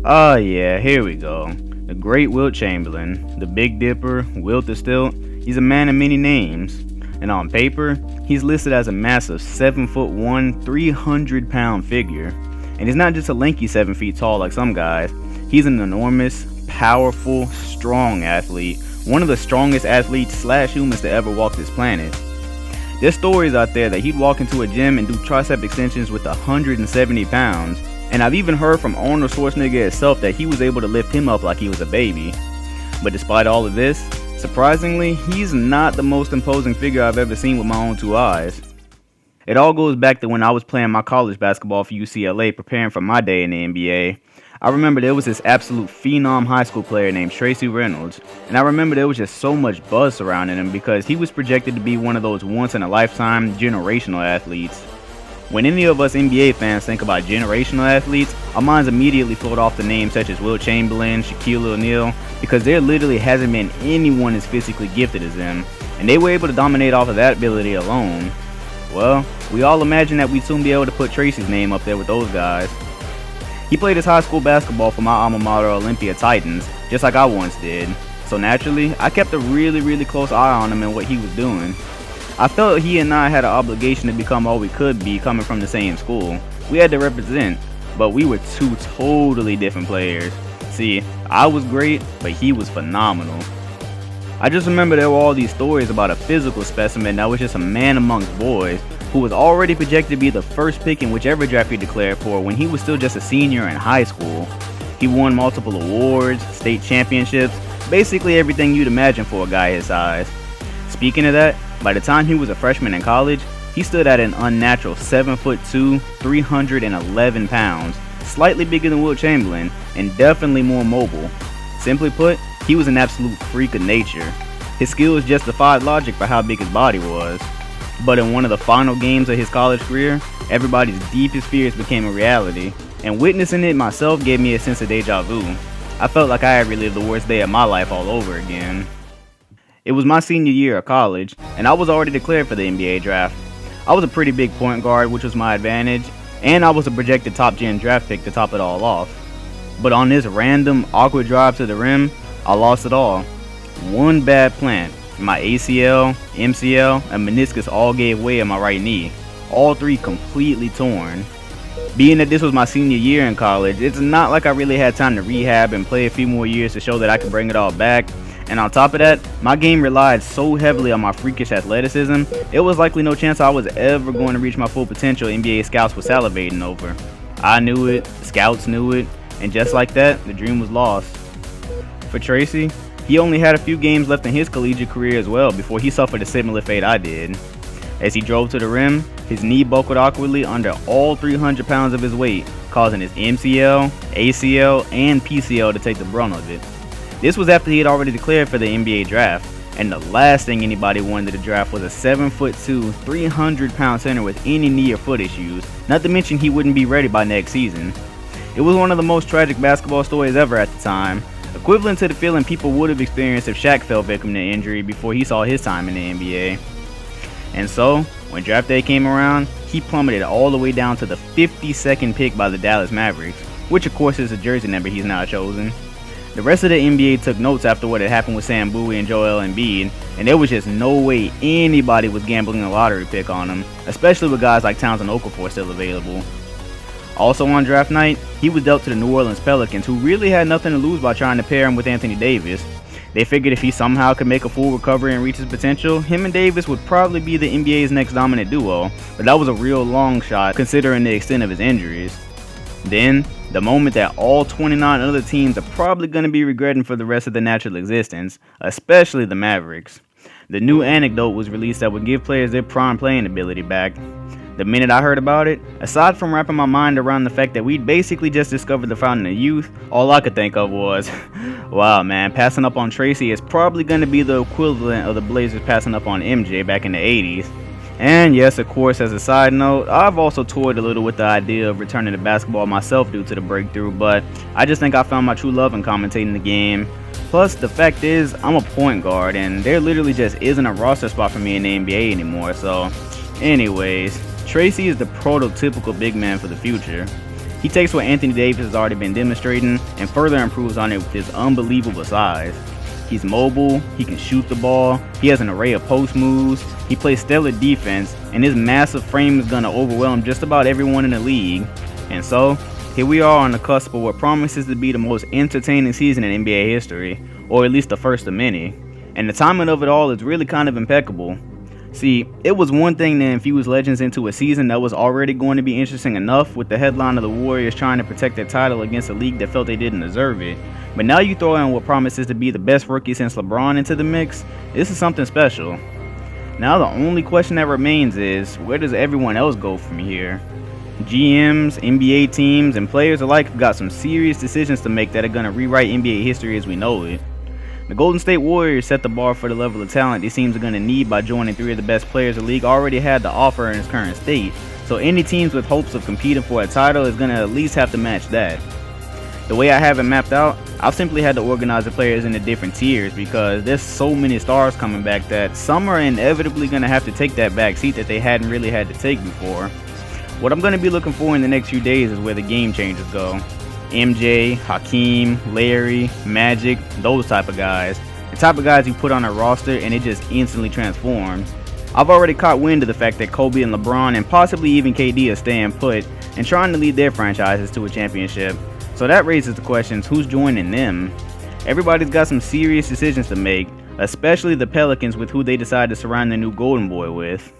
Oh yeah, here we go. The great Wilt Chamberlain, the Big Dipper, Wilt the Stilt, he's a man of many names. And on paper, he's listed as a massive 7'1", 300-pound figure. And he's not just a lanky 7 feet tall like some guys. He's an enormous, powerful, strong athlete. One of the strongest athletes / humans to ever walk this planet. There's stories out there that he'd walk into a gym and do tricep extensions with 170 pounds. And I've even heard from Arnold Schwarzenegger himself that he was able to lift him up like he was a baby. But despite all of this, surprisingly, he's not the most imposing figure I've ever seen with my own 2 eyes. It all goes back to when I was playing my college basketball for UCLA, preparing for my day in the NBA. I remember there was this absolute phenom high school player named Tracy Reynolds, and I remember there was just so much buzz surrounding him because he was projected to be one of those once-in-a-lifetime generational athletes. When any of us NBA fans think about generational athletes, our minds immediately float off the names such as Wilt Chamberlain, Shaquille O'Neal, because there literally hasn't been anyone as physically gifted as them, and they were able to dominate off of that ability alone. Well, we all imagine that we'd soon be able to put Tracy's name up there with those guys. He played his high school basketball for my alma mater, Olympia Titans, just like I once did, so naturally, I kept a really close eye on him and what he was doing. I felt he and I had an obligation to become all we could be coming from the same school. We had to represent, but we were 2 totally different players. See, I was great, but he was phenomenal. I just remember there were all these stories about a physical specimen that was just a man amongst boys, who was already projected to be the first pick in whichever draft he declared for when he was still just a senior in high school. He won multiple awards, state championships, basically everything you'd imagine for a guy his size. Speaking of that, by the time he was a freshman in college, he stood at an unnatural 7'2", 311 pounds, slightly bigger than Wilt Chamberlain, and definitely more mobile. Simply put, he was an absolute freak of nature. His skills justified logic for how big his body was. But in one of the final games of his college career, everybody's deepest fears became a reality, and witnessing it myself gave me a sense of deja vu. I felt like I had relived the worst day of my life all over again. It was my senior year of college, and I was already declared for the NBA draft. I was a pretty big point guard, which was my advantage, and I was a projected top gen draft pick to top it all off. But on this random, awkward drive to the rim, I lost it all. One bad plant, my ACL, MCL, and meniscus all gave way in my right knee, all 3 completely torn. Being that this was my senior year in college, it's not like I really had time to rehab and play a few more years to show that I could bring it all back. And on top of that, my game relied so heavily on my freakish athleticism, it was likely no chance I was ever going to reach my full potential NBA scouts were salivating over. I knew it, the scouts knew it, and just like that, the dream was lost. For Tracy, he only had a few games left in his collegiate career as well before he suffered a similar fate I did. As he drove to the rim, his knee buckled awkwardly under all 300 pounds of his weight, causing his MCL, ACL, and PCL to take the brunt of it. This was after he had already declared for the NBA draft, and the last thing anybody wanted to draft was a 7'2", 300-pound center with any knee or foot issues, not to mention he wouldn't be ready by next season. It was one of the most tragic basketball stories ever at the time, equivalent to the feeling people would have experienced if Shaq fell victim to injury before he saw his time in the NBA. And so, when draft day came around, he plummeted all the way down to the 52nd pick by the Dallas Mavericks, which of course is a jersey number he's now chosen. The rest of the NBA took notes after what had happened with Sam Bowie and Joel Embiid, and there was just no way anybody was gambling a lottery pick on him, especially with guys like Towns and Okafor still available. Also on draft night, he was dealt to the New Orleans Pelicans, who really had nothing to lose by trying to pair him with Anthony Davis. They figured if he somehow could make a full recovery and reach his potential, him and Davis would probably be the NBA's next dominant duo, but that was a real long shot considering the extent of his injuries. Then, the moment that all 29 other teams are probably going to be regretting for the rest of their natural existence, especially the Mavericks. The new anecdote was released that would give players their prime playing ability back. The minute I heard about it, aside from wrapping my mind around the fact that we'd basically just discovered the fountain of youth, all I could think of was, wow man, passing up on Tracy is probably going to be the equivalent of the Blazers passing up on MJ back in the 80s. And yes, of course, as a side note, I've also toyed a little with the idea of returning to basketball myself due to the breakthrough, but I just think I found my true love in commentating the game. Plus, the fact is, I'm a point guard, and there literally just isn't a roster spot for me in the NBA anymore, so anyways, Tracy is the prototypical big man for the future. He takes what Anthony Davis has already been demonstrating and further improves on it with his unbelievable size. He's mobile, he can shoot the ball, he has an array of post moves, he plays stellar defense, and his massive frame is going to overwhelm just about everyone in the league. And so, here we are on the cusp of what promises to be the most entertaining season in NBA history, or at least the first of many. And the timing of it all is really kind of impeccable. See, it was one thing to infuse Legends into a season that was already going to be interesting enough, with the headline of the Warriors trying to protect their title against a league that felt they didn't deserve it. But now you throw in what promises to be the best rookie since LeBron into the mix. This is something special. Now the only question that remains is, where does everyone else go from here? GMs, NBA teams, and players alike have got some serious decisions to make that are going to rewrite NBA history as we know it. The Golden State Warriors set the bar for the level of talent these teams are going to need by joining 3 of the best players the league already had to offer in its current state, so any teams with hopes of competing for a title is going to at least have to match that. The way I have it mapped out, I've simply had to organize the players into different tiers because there's so many stars coming back that some are inevitably going to have to take that back seat that they hadn't really had to take before. What I'm going to be looking for in the next few days is where the game changers go. MJ, Hakeem, Larry, Magic, those type of guys. The type of guys you put on a roster and it just instantly transforms. I've already caught wind of the fact that Kobe and LeBron and possibly even KD are staying put and trying to lead their franchises to a championship. So that raises the questions, who's joining them? Everybody's got some serious decisions to make, especially the Pelicans with who they decide to surround their new golden boy with.